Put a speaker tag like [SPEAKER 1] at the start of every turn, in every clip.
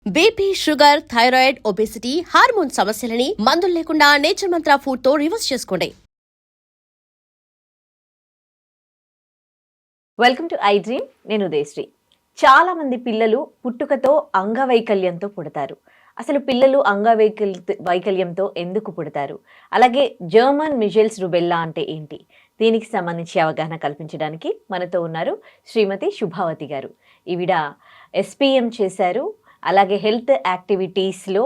[SPEAKER 1] BP, sugar, thyroid, obesity, hormone సమస్యలని మందులు లేకుండా నేచర్ మంత్ర ఫుడ్ తో రివర్స్ చేసుకోండి.
[SPEAKER 2] Welcome to I dream. నేను ఉదయశ్రీ. చాలా మంది పిల్లలు పుట్టుకతో అంగవైకల్యంతో పుడతారు. అసలు పిల్లలు వైకల్యంతో ఎందుకు పుడతారు? అలాగే జర్మన్ మిజెల్స్ రుబెల్లా అంటే ఏంటి? దీనికి సంబంధించి అవగాహన కల్పించడానికి మనతో ఉన్నారు శ్రీమతి శుభావతి గారు. ఈవిడ ఎస్పీఎం చేశారు, అలాగే హెల్త్ యాక్టివిటీస్లో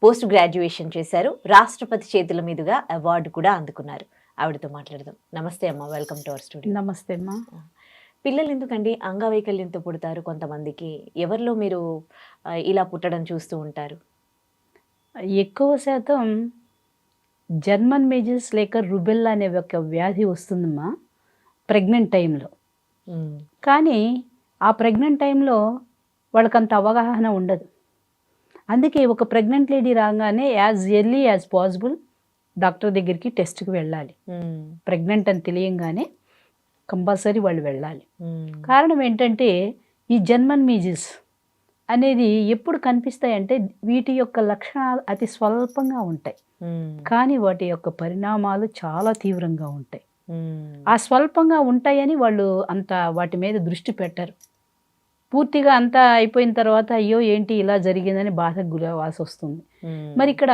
[SPEAKER 2] పోస్ట్ గ్రాడ్యుయేషన్ చేశారు, రాష్ట్రపతి చేతుల మీదుగా అవార్డు కూడా అందుకున్నారు. ఆవిడతో మాట్లాడదాం. నమస్తే అమ్మ, వెల్కమ్ టు అవర్ స్టూడియో.
[SPEAKER 3] నమస్తే అమ్మా.
[SPEAKER 2] పిల్లలు ఎందుకండి అంగవైకల్యంతో పుడతారు? కొంతమందికి ఎవరిలో మీరు ఇలా పుట్టడం చూస్తూ ఉంటారు?
[SPEAKER 3] ఎక్కువ శాతం జర్మన్ మేజర్స్ లేక రుబెల్లా అనే ఒక వ్యాధి వస్తుందమ్మా ప్రెగ్నెంట్ టైంలో. కానీ ఆ ప్రెగ్నెంట్ టైంలో వాళ్ళకంత అవగాహన ఉండదు. అందుకే ఒక ప్రెగ్నెంట్ లేడీ రాగానే as early as possible doctor దగ్గరికి టెస్ట్కి వెళ్ళాలి. ప్రెగ్నెంట్ అని తెలియంగానే కంపల్సరీ వాళ్ళు వెళ్ళాలి. కారణం ఏంటంటే ఈ జర్మన్ మీజిల్స్ అనేది ఎప్పుడు కనిపిస్తాయంటే వీటి యొక్క లక్షణాలు అతి స్వల్పంగా ఉంటాయి, కానీ వాటి యొక్క పరిణామాలు చాలా తీవ్రంగా ఉంటాయి. ఆ స్వల్పంగా ఉంటాయని వాళ్ళు అంత వాటి మీద దృష్టి పెట్టరు. పూర్తిగా అంతా అయిపోయిన తర్వాత అయ్యో ఏంటి ఇలా జరిగిందని బాధకు గురవాల్సి వస్తుంది. మరి ఇక్కడ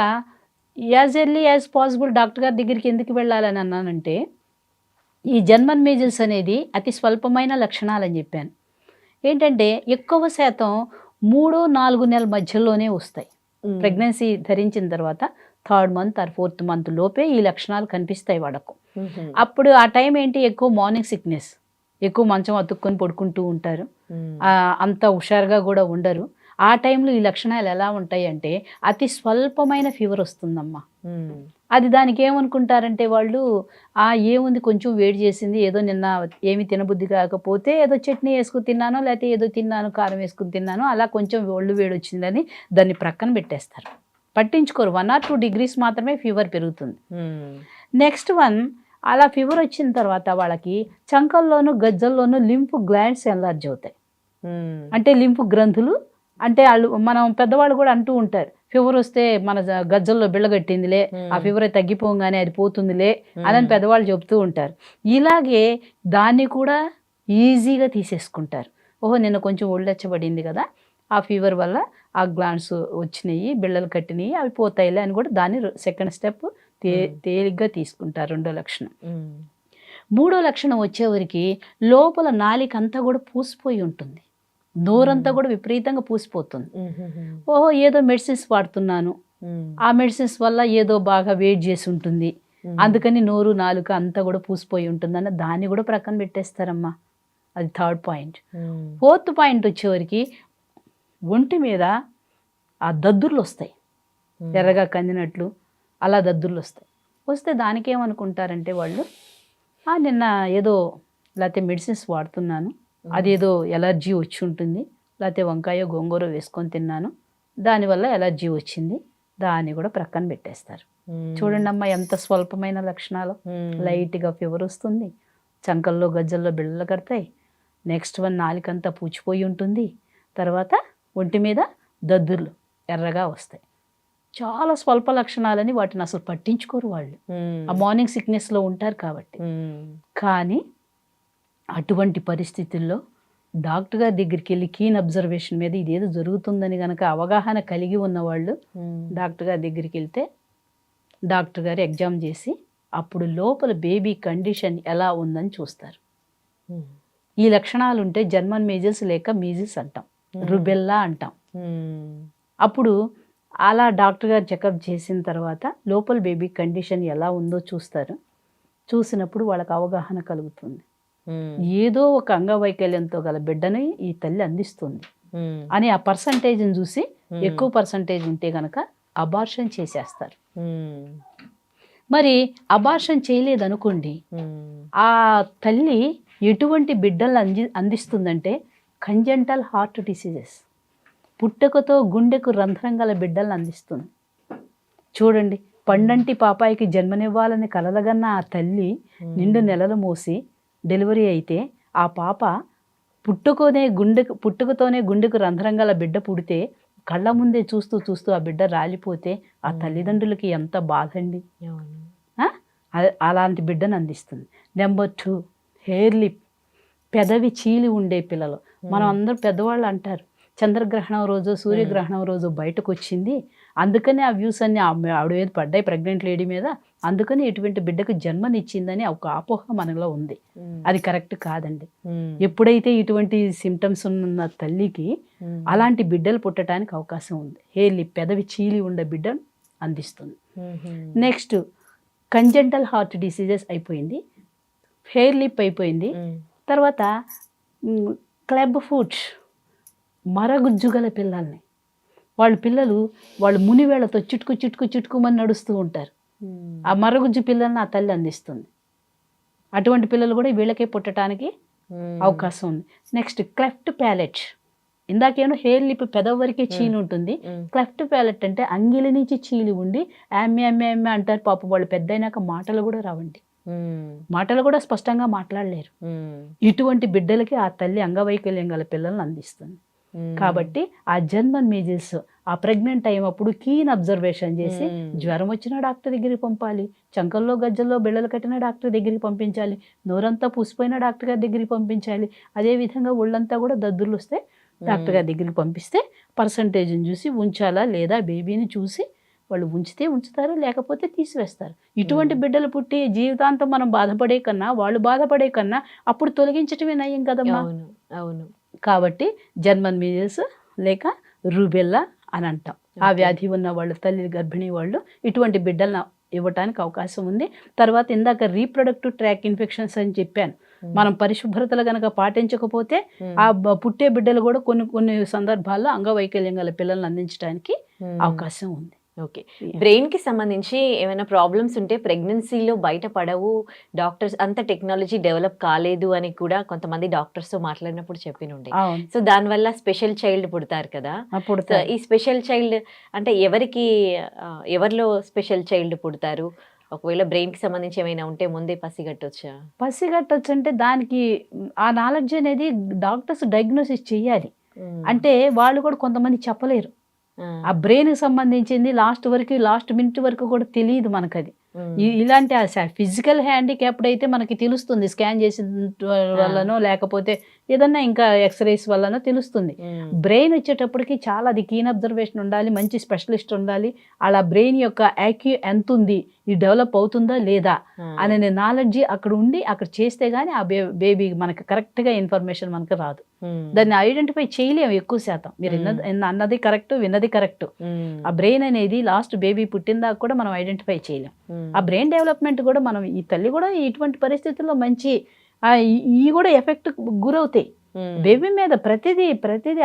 [SPEAKER 3] as early as possible doctor గారి దగ్గరికి ఎందుకు వెళ్ళాలని అన్నానంటే, ఈ జర్మన్ మీజిల్స్ అనేది అతి స్వల్పమైన లక్షణాలు అని చెప్పాను. ఏంటంటే ఎక్కువ శాతం 3-4 నెలల మధ్యలోనే వస్తాయి. ప్రెగ్నెన్సీ ధరించిన తర్వాత 3rd month or 4th month లోపే ఈ లక్షణాలు కనిపిస్తాయి వాళ్ళకు. అప్పుడు ఆ టైం ఏంటి, ఎక్కువ మార్నింగ్ సిక్నెస్, ఎక్కువ మంచం అతుక్కొని పడుకుంటూ ఉంటారు, అంత హుషారుగా కూడా ఉండరు. ఆ టైంలో ఈ లక్షణాలు ఎలా ఉంటాయి అంటే అతి స్వల్పమైన ఫీవర్ వస్తుందమ్మా. అది దానికి ఏమనుకుంటారంటే వాళ్ళు ఏముంది కొంచెం వేడి చేసింది, ఏదో నిన్న ఏమి తినబుద్ధి కాకపోతే ఏదో చట్నీ వేసుకుని తిన్నానో లేకపోతే ఏదో తిన్నాను, కారం వేసుకుని తిన్నాను, అలా కొంచెం ఒళ్ళు వేడి వచ్చిందని దాన్ని ప్రక్కన పెట్టేస్తారు, పట్టించుకోరు. 1 or 2 degrees మాత్రమే ఫీవర్ పెరుగుతుంది. నెక్స్ట్ వన్, అలా ఫీవర్ వచ్చిన తర్వాత వాళ్ళకి చంకల్లోనూ గజ్జల్లోనూ లింఫ్ గ్లాండ్స్ ఎన్లార్జ్ అవుతాయి. అంటే లింఫ్ గ్రంథులు అంటే వాళ్ళు మనం పెద్దవాళ్ళు కూడా అంటూ ఉంటారు, ఫీవర్ వస్తే మన గజ్జల్లో బిళ్ళగట్టిందిలే, ఆ ఫీవర్ తగ్గిపోగానే అది పోతుందిలే అని పెద్దవాళ్ళు చెబుతూ ఉంటారు. ఇలాగే దాన్ని కూడా ఈజీగా తీసేసుకుంటారు. ఓహో నిన్న కొంచెం ఒళ్ళెచ్చబడింది కదా, ఆ ఫీవర్ వల్ల ఆ గ్లాండ్స్ వచ్చినాయి, బిళ్ళలు కట్టినాయి, అవి పోతాయిలే అని కూడా దాన్ని సెకండ్ స్టెప్ తేలిగ్గా తీసుకుంటారు. 2వ లక్షణం. 3వ లక్షణం వచ్చేవరికి లోపల నాలిక అంతా కూడా పూసిపోయి ఉంటుంది, నోరంతా కూడా విపరీతంగా పూసిపోతుంది. ఓహో ఏదో మెడిసిన్స్ వాడుతున్నాను, ఆ మెడిసిన్స్ వల్ల ఏదో బాగా వెయిట్ చేసి ఉంటుంది, అందుకని నోరు నాలుక అంతా కూడా పూసిపోయి ఉంటుందన్న దాన్ని కూడా ప్రక్కన పెట్టేస్తారమ్మా. అది 3rd పాయింట్. 4th పాయింట్ వచ్చేవరికి ఒంటి మీద ఆ దద్దుర్లు వస్తాయి, ఎర్రగా కందినట్లు అలా దద్దుర్లు వస్తే దానికి ఏమనుకుంటారంటే వాళ్ళు నిన్న ఏదో లేకపోతే మెడిసిన్స్ వాడుతున్నాను, అదేదో ఎలర్జీ వచ్చి ఉంటుంది, లేకపోతే వంకాయ గోంగూర వేసుకొని తిన్నాను, దానివల్ల ఎలర్జీ వచ్చింది, దాన్ని కూడా ప్రక్కన పెట్టేస్తారు. చూడండి అమ్మ ఎంత స్వల్పమైన లక్షణాలు. లైట్గా ఫీవర్ వస్తుంది, చంకల్లో గజ్జల్లో బిళ్ళలు కడతాయి, నెక్స్ట్ వన్ నాలికంతా పూచిపోయి ఉంటుంది, తర్వాత ఒంటి మీద దద్దుర్లు ఎర్రగా వస్తాయి. చాలా స్వల్ప లక్షణాలని వాటిని అసలు పట్టించుకోరు వాళ్ళు, ఆ మార్నింగ్ సిక్నెస్లో ఉంటారు కాబట్టి. కానీ అటువంటి పరిస్థితుల్లో డాక్టర్ గారి దగ్గరికి వెళ్ళి కీన్ అబ్జర్వేషన్ మీద ఇదేదో జరుగుతుందని కనుక అవగాహన కలిగి ఉన్నవాళ్ళు డాక్టర్ గారి దగ్గరికి వెళ్తే డాక్టర్ గారు ఎగ్జామ్ చేసి అప్పుడు లోపల బేబీ కండిషన్ ఎలా ఉందని చూస్తారు. ఈ లక్షణాలు ఉంటే జర్మన్ మేజర్స్ లేక మీజిల్స్ అంటాం, రుబెల్లా అంటాం. అప్పుడు అలా డాక్టర్ గారు చెకప్ చేసిన తర్వాత లోపల బేబీ కండిషన్ ఎలా ఉందో చూస్తారు. చూసినప్పుడు వాళ్ళకి అవగాహన కలుగుతుంది, ఏదో ఒక అంగవైకల్యంతో గల బిడ్డని ఈ తల్లి అందిస్తుంది అని. ఆ పర్సంటేజ్ని చూసి ఎక్కువ పర్సంటేజ్ ఉంటే కనుక అబార్షన్ చేసేస్తారు. మరి అబార్షన్ చేయలేదనుకోండి, ఆ తల్లి ఎటువంటి బిడ్డలు అందిస్తుందంటే కంజెంటల్ హార్ట్ డిసీజెస్, పుట్టుకతో గుండెకు రంధ్రం గల బిడ్డలను అందిస్తుంది. చూడండి, పండంటి పాపాయికి జన్మనివ్వాలని కలలుగన్న ఆ తల్లి 2 నెలలు మోసి డెలివరీ అయితే ఆ పాప పుట్టుకతోనే గుండెకు రంధ్రం గల బిడ్డ పుడితే కళ్ళ ముందే చూస్తూ చూస్తూ ఆ బిడ్డ రాలిపోతే ఆ తల్లిదండ్రులకి ఎంత బాధ అండి. అలాంటి బిడ్డను అందిస్తుంది. నెంబర్ 2, హెయిర్ లిప్, పెదవి చీలి ఉండే పిల్లలు. మనం అందరూ పెద్దవాళ్ళు అంటారు చంద్రగ్రహణం రోజు సూర్యగ్రహణం రోజు బయటకు వచ్చింది, అందుకని ఆ వ్యూస్ అన్ని ఆవిడ మీద పడ్డాయి, ప్రెగ్నెంట్ లేడీ మీద, అందుకని ఇటువంటి బిడ్డకు జన్మనిచ్చిందని ఒక అపోహ మనలో ఉంది. అది కరెక్ట్ కాదండి. ఎప్పుడైతే ఇటువంటి సిమ్టమ్స్ ఉన్న తల్లికి అలాంటి బిడ్డలు పుట్టడానికి అవకాశం ఉంది. హెయిర్ లిప్, పెదవి చీలి ఉండే బిడ్డను అందిస్తుంది. నెక్స్ట్ కంజెంటల్ హార్ట్ డిసీజెస్ అయిపోయింది, హెయిర్ లిప్ అయిపోయింది. తర్వాత క్లబ్ ఫుట్, మరగుజ్జు గల పిల్లల్ని, వాళ్ళు మునివేళ్లతో చిటుకుమని నడుస్తూ ఉంటారు. ఆ మరగుజ్జు పిల్లల్ని ఆ తల్లి అందిస్తుంది. అటువంటి పిల్లలు కూడా వీళ్ళకే పుట్టడానికి అవకాశం ఉంది. Next cleft palate. ఇందాకేమో హెయిర్ లిప్ పెదవి వరకే చీలి ఉంటుంది. క్లెఫ్ట్ ప్యాలెట్ అంటే అంగిలి నుంచి చీలి ఉండి ఆమె అంటారు. పాప వాళ్ళు పెద్ద అయినాక మాటలు కూడా రావండి, మాటలు కూడా స్పష్టంగా మాట్లాడలేరు. ఇటువంటి బిడ్డలకి ఆ తల్లి అంగవైకల్యం గల పిల్లల్ని అందిస్తుంది. కాబట్టి ఆ జర్మన్ మీజిల్స్ ఆ ప్రెగ్నెంట్ టైం అప్పుడు కీన్ అబ్జర్వేషన్ చేసి జ్వరం వచ్చిన డాక్టర్ దగ్గరికి పంపాలి, చంకల్లో గజ్జల్లో బిళ్ళలు కట్టిన డాక్టర్ దగ్గరికి పంపించాలి, నోరంతా పూసిపోయిన డాక్టర్ గారి దగ్గరికి పంపించాలి. అదేవిధంగా ఒళ్ళంతా కూడా దద్దుర్లు వస్తే డాక్టర్ గారి దగ్గరికి పంపిస్తే పర్సంటేజ్ని చూసి ఉంచాలా లేదా బేబీని చూసి వాళ్ళు ఉంచితే ఉంచుతారు, లేకపోతే తీసివేస్తారు. ఇటువంటి బిడ్డలు పుట్టి జీవితాంతం మనం బాధపడే కన్నా వాళ్ళు బాధపడే కన్నా అప్పుడు తొలగించటమే నయం కదమ్మా.
[SPEAKER 2] అవును.
[SPEAKER 3] కాబట్టి జర్మన్ మీజిల్స్ లేక రూబెల్లా అని అంటాం. ఆ వ్యాధి ఉన్న వాళ్ళు, తల్లి గర్భిణీ వాళ్ళు ఇటువంటి బిడ్డలను ఇవ్వటానికి అవకాశం ఉంది. తర్వాత ఇందాక రీప్రొడక్టివ్ ట్రాక్ ఇన్ఫెక్షన్స్ అని చెప్పాను. మనం పరిశుభ్రతలు కనుక పాటించకపోతే ఆ పుట్టే బిడ్డలు కూడా కొన్ని సందర్భాల్లో అంగవైకల్యం గల పిల్లల్ని అందించడానికి అవకాశం ఉంది.
[SPEAKER 2] ఓకే. బ్రెయిన్కి సంబంధించి ఏమైనా ప్రాబ్లమ్స్ ఉంటే ప్రెగ్నెన్సీలో బయటపడవు, డాక్టర్స్ అంత టెక్నాలజీ డెవలప్ కాలేదు అని కూడా కొంతమంది డాక్టర్స్తో మాట్లాడినప్పుడు చెప్పినుండే. సో దానివల్ల స్పెషల్ చైల్డ్ పుడతారు కదా. ఈ స్పెషల్ చైల్డ్ అంటే ఎవరిలో స్పెషల్ చైల్డ్ పుడతారు? ఒకవేళ బ్రెయిన్కి సంబంధించి ఏమైనా ఉంటే ముందే పసిగట్టొచ్చు
[SPEAKER 3] అంటే దానికి ఆ నాలెడ్జ్ అనేది డాక్టర్స్ డయాగ్నోసిస్ చేయాలి. అంటే వాళ్ళు కూడా కొంతమంది చెప్పలేరు. ఆ బ్రెయిన్ సంబంధించింది లాస్ట్ మినిట్ వరకు కూడా తెలియదు మనకు. అది ఇలాంటి ఫిజికల్ హ్యాండిక్యాప్డ్ అయితే మనకి తెలుస్తుంది, స్కాన్ చేసిన వల్లనో లేకపోతే ఏదన్నా ఇంకా ఎక్స్రేస్ వల్లనో తెలుస్తుంది. బ్రెయిన్ వచ్చేటప్పటికి చాలా అది కీన్ అబ్జర్వేషన్ ఉండాలి, మంచి స్పెషలిస్ట్ ఉండాలి. అలా బ్రెయిన్ యొక్క యాక్యూ ఎంత ఉంది, ఇది డెవలప్ అవుతుందా లేదా అనే నాలెడ్జి అక్కడ ఉండి అక్కడ చేస్తే గానీ ఆ బేబీ మనకి కరెక్ట్గా ఇన్ఫర్మేషన్ మనకు రాదు. దాన్ని ఐడెంటిఫై చేయలేము ఎక్కువ శాతం. మీరు అన్నది కరెక్ట్, విన్నది కరెక్ట్. ఆ బ్రెయిన్ అనేది లాస్ట్ బేబీ పుట్టిందాకా కూడా మనం ఐడెంటిఫై చేయలేం. ఆ బ్రెయిన్ డెవలప్మెంట్ కూడా మనం ఈ తల్లి కూడా ఇటువంటి పరిస్థితుల్లో మంచి ఈ కూడా ఎఫెక్ట్ గురవుతాయి. బేబీ మీద ప్రతిదీ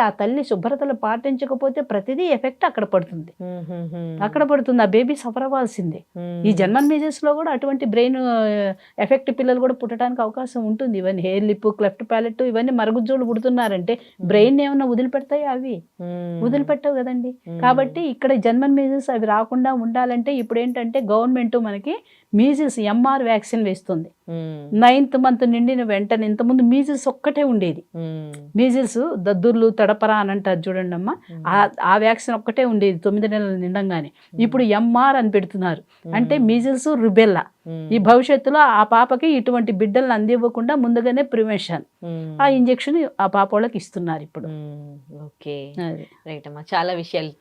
[SPEAKER 3] ఆ తల్లి శుభ్రతలు పాటించకపోతే ప్రతిదీ ఎఫెక్ట్ అక్కడ పడుతుంది. ఆ బేబీ సఫర్ అవ్వాల్సిందే. ఈ జర్మన్ మీజిల్స్ లో కూడా అటువంటి బ్రెయిన్ ఎఫెక్ట్ పిల్లలు కూడా పుట్టడానికి అవకాశం ఉంటుంది. ఇవన్నీ హెయిర్ లిప్, క్లెఫ్ట్ ప్యాలెట్ ఇవన్నీ మరుగుజ్జోళ్ళు పుడుతున్నారంటే బ్రెయిన్ ఏమన్నా వదిలిపెడతాయి? అవి వదిలిపెట్టవు కదండి. కాబట్టి ఇక్కడ జర్మన్ మీజిల్స్ అవి రాకుండా ఉండాలంటే ఇప్పుడు ఏంటంటే గవర్నమెంట్ మనకి మీజిల్స్ MR వ్యాక్సిన్ వేస్తుంది. 9th month నిండిన వెంటనే. ఇంతకుముందు మీజిల్స్ ఒక్కటే ఉండేది. మీజిల్స్ దద్దుర్లు తడపరా అని అంటారు చూడండి అమ్మ, ఆ వ్యాక్సిన్ ఒక్కటే ఉండేది 9 నెలలు నిండంగానే. ఇప్పుడు MR అని పెడుతున్నారు. అంటే మీజిల్స్, రుబెల్లా. ఈ భవిష్యత్తులో ఆ పాపకి ఇటువంటి బిడ్డలను అందివ్వకుండా ముందుగానే ప్రివెన్షన్ ఆ ఇంజెక్షన్ ఆ పాప వాళ్ళకి ఇస్తున్నారు ఇప్పుడు.
[SPEAKER 2] ఓకే, రైట్ అమ్మా. చాలా విషయాలు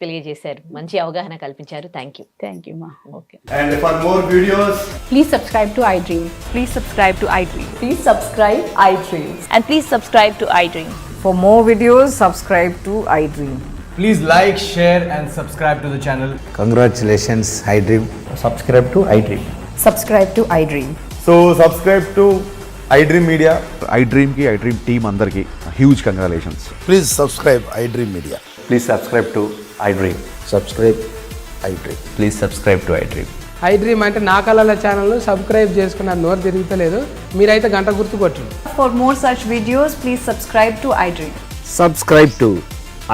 [SPEAKER 2] తెలియజేశారు, మంచి అవగాహన కల్పించారు. థ్యాంక్ యూ మా. Okay.
[SPEAKER 4] And for more videos,
[SPEAKER 5] please subscribe to iDream.
[SPEAKER 6] Please subscribe to iDream.
[SPEAKER 5] Please subscribe iDream.
[SPEAKER 6] And please subscribe to iDream.
[SPEAKER 5] For more videos, subscribe to iDream.
[SPEAKER 4] please like, share and subscribe to the channel.
[SPEAKER 7] Congratulations, iDream.
[SPEAKER 8] Subscribe to iDream.
[SPEAKER 5] Subscribe to iDream.
[SPEAKER 4] So subscribe to iDream Media.
[SPEAKER 9] iDream team andarki huge congratulations.
[SPEAKER 7] Please subscribe iDream Media.
[SPEAKER 8] Please subscribe to iDream.
[SPEAKER 7] Subscribe iDream.
[SPEAKER 8] Please subscribe to iDream.
[SPEAKER 10] iDream అంటే నా కళల ఛానల్ను subscribe చేసుకున్న నోరు తిరుగుతలేదు, మీరైతే గంట గుర్తు కొట్టండి.
[SPEAKER 6] For more such videos, please subscribe to iDream.
[SPEAKER 8] Subscribe to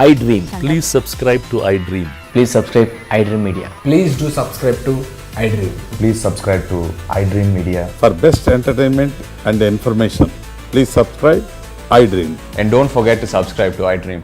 [SPEAKER 8] iDream.
[SPEAKER 11] Please subscribe to iDream.
[SPEAKER 8] Please subscribe iDream Media.
[SPEAKER 10] Please do subscribe to iDream.
[SPEAKER 8] Please subscribe to iDream Media.
[SPEAKER 9] For best entertainment and information, please subscribe iDream.
[SPEAKER 8] And don't forget to subscribe to iDream.